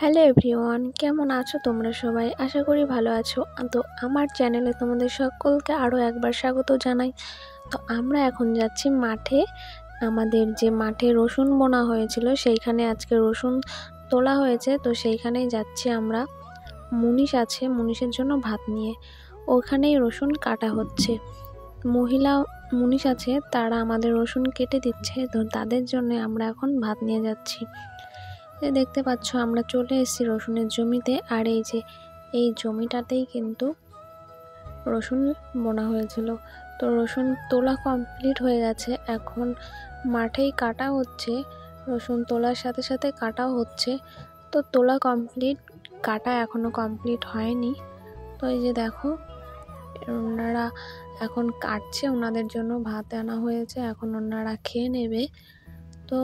Hello everyone, কেমন আছো তোমরা সবাই? আশা করি ভালো আছো। তো আমার চ্যানেলে তোমাদের সকলকে আরও একবার স্বাগত জানাই। তো আমরা এখন যাচ্ছি মাঠে। আমাদের যে মাঠে রসুন বোনা হয়েছিল সেইখানে আজকে রসুন তোলা হয়েছে। তো সেইখানেই যাচ্ছি আমরা। মুনিশ আছে, মুনিশের জন্য ভাত নিয়ে ওখানেই রসুন কাটা হচ্ছে। মহিলা মুনিশ আছে, তারা আমাদের রসুন কেটে দিচ্ছে। তো তাদের জন্য আমরা এখন ভাত নিয়ে যাচ্ছি। দেখতে পাচ্ছ আমরা চলে এসেছি রসুনের জমিতে। আর এই জমিটাতেই কিন্তু রসুন বোনা হয়েছিল। তো রসুন তোলা কমপ্লিট হয়ে গেছে, এখন মাঠেই কাটা হচ্ছে। রসুন তোলার সাথে সাথে কাটাও হচ্ছে। তো তোলা কমপ্লিট, কাটা এখনো কমপ্লিট হয়নি। তো এই যে দেখো ওনারা এখন কাটছে, ওনাদের জন্য ভাত আনা হয়েছে, এখন ওনারা খেয়ে নেবে। তো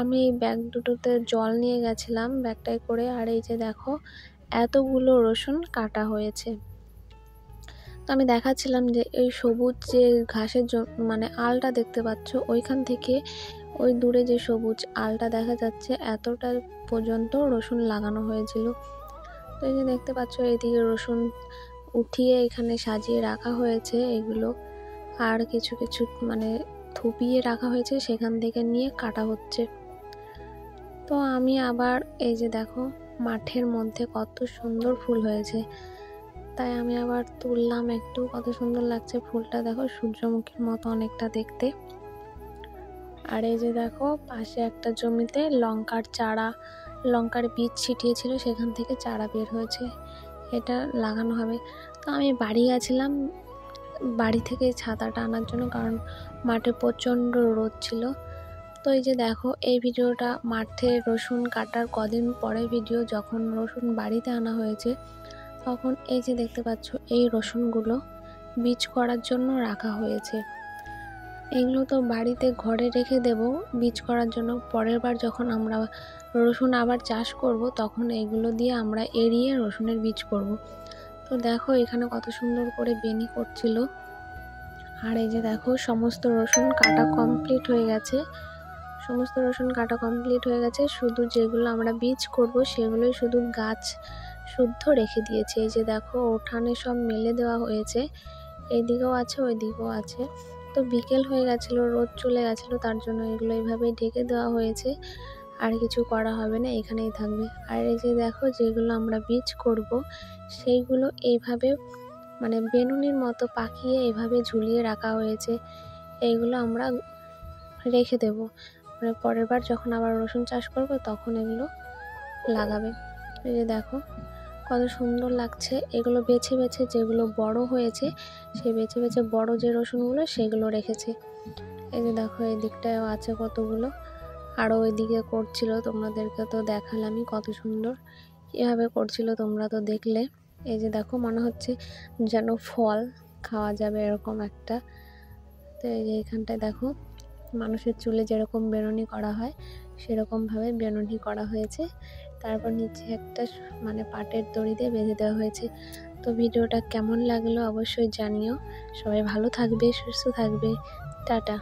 আমি এই ব্যাগ দুটোতে জল নিয়ে গেছিলাম ব্যাগটায় করে। আর এই যে দেখো এতগুলো রসুন কাটা হয়েছে। তো আমি দেখাচ্ছিলাম যে এই সবুজ যে ঘাসের মানে আলটা দেখতে পাচ্ছ, ওইখান থেকে ওই দূরে যে সবুজ আলটা দেখা যাচ্ছে এতটা পর্যন্ত রসুন লাগানো হয়েছিল। তো এই যে দেখতে পাচ্ছ এইদিকে রসুন উঠিয়ে এখানে সাজিয়ে রাখা হয়েছে এগুলো, আর কিছু কিছু মানে থুপিয়ে রাখা হয়েছে, সেখান থেকে নিয়ে কাটা হচ্ছে। তো আমি আবার এই যে দেখো মাঠের মধ্যে কত সুন্দর ফুল হয়েছে, তাই আমি আবার তুললাম একটু। কত সুন্দর লাগছে ফুলটা, দেখো সূর্যমুখীর মতো অনেকটা দেখতে। আর এই যে দেখো পাশে একটা জমিতে লঙ্কার বীজ ছিটিয়েছিল, সেখান থেকে চারা বের হয়েছে, এটা লাগানো হবে। তো আমি বাড়ি গেছিলাম, বাড়ি থেকে ছাতাটা আনার জন্য, কারণ মাঠে প্রচণ্ড রোদ ছিল। তো এই যে দেখো এই ভিডিওটা মাঠে রসুন কাটার কদিন পরে ভিডিও, যখন রসুন বাড়িতে আনা হয়েছে তখন এই যে দেখতে পাচ্ছ এই রসুনগুলো বীজ করার জন্য রাখা হয়েছে। এগুলো তো বাড়িতে ঘরে রেখে দেব বীজ করার জন্য, পরের বার যখন আমরা রসুন আবার চাষ করব তখন এইগুলো দিয়ে আমরা এড়িয়ে রসুনের বীজ করব। তো দেখো এখানে কত সুন্দর করে বেনি করছিল। আর এই যে দেখো সমস্ত রসুন কাটা কমপ্লিট হয়ে গেছে, শুধু যেগুলো আমরা বীজ করব সেগুলোই শুধু গাছ শুদ্ধ রেখে দিয়েছে। এই যে দেখো উঠানে সব মেলে দেওয়া হয়েছে, এইদিকেও আছে ওইদিকেও আছে। তো বিকেল হয়ে গেছিলো, রোদ চলে গেছিলো, তার জন্য এগুলো এইভাবেই ঢেকে দেওয়া হয়েছে, আর কিছু করা হবে না, এখানেই থাকবে। আর এই যে দেখো যেগুলো আমরা বীজ করব সেইগুলো এইভাবে মানে বেনুনির মতো পাকিয়ে এইভাবে ঝুলিয়ে রাখা হয়েছে, এইগুলো আমরা রেখে দেব, মানে পরের বার যখন আবার রসুন চাষ করব তখন এগুলো লাগাবে। এই যে দেখো কত সুন্দর লাগছে, এগুলো বেছে বেছে যেগুলো বড় হয়েছে সেই বেছে বেছে বড় যে রসুনগুলো সেগুলো রেখেছে। এই যে দেখো এই দিকটাও আছে কতগুলো, আরও ওইদিকে করছিল, তোমাদেরকে তো দেখালামই কত সুন্দর কীভাবে করছিল, তোমরা তো দেখলে। এই যে দেখো মনে হচ্ছে যেন ফল খাওয়া যাবে এরকম একটা। তো এই যে এখানটায় দেখো মানুষের চুলে যেরকম বেনুনি করা হয় সেরকমভাবে বেনুনি করা হয়েছে, তারপর নিচে একটা মানে পাটের দড়ি দিয়ে বেঁধে দেওয়া হয়েছে। তো ভিডিওটা কেমন লাগলো অবশ্যই জানিও। সবাই ভালো থাকবে, সুস্থ থাকবে, টাটা।